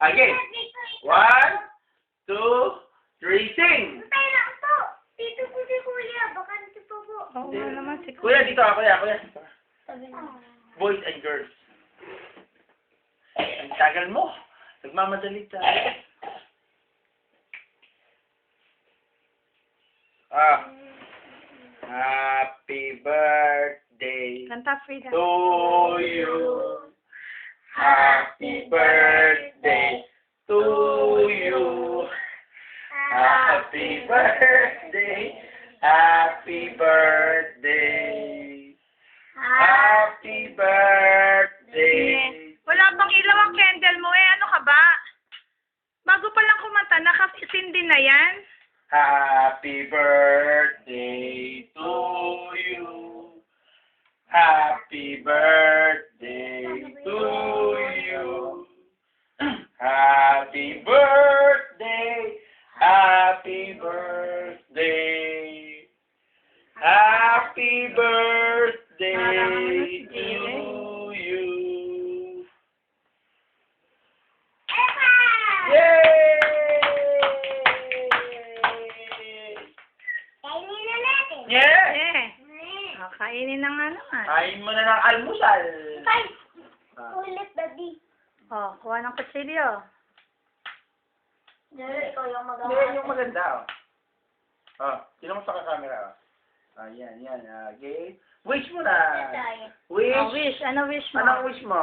Again. 1, 2, 3, sing! Tayo lang po. Dito po si Kuya. Baka dito po po. Oo nga naman si Kuya, dito ka, kuya. Sabi na. Boys and girls. Ang tagal mo. Nagmamadali tayo. Happy birthday Kanta Frida. to you. Happy birthday to you. Happy birthday. Happy birthday. Happy birthday. Wala pang ilaw ang candle mo eh. Ano ka ba? Bago pa lang kumanta, nakasindi na yan. Happy birthday to you. Happy birthday to you. Happy birthday. Happy birthday. Happy birthday to you. Yay! Kainin na natin. Yeah! Eh, kainin na nga naman. Kain mo na ng almusal. Kay. Ah. Ulit, daddy. Oh, kuha ng kutsilyo. Ikaw yung magawa. Hindi, yung maganda, oh. Oh, sino mo sa camera, oh. Ah, yan, yan. Okay. Wish mo na. Tayo. Wish. Oh, wish. Ano wish mo? Anong wish mo?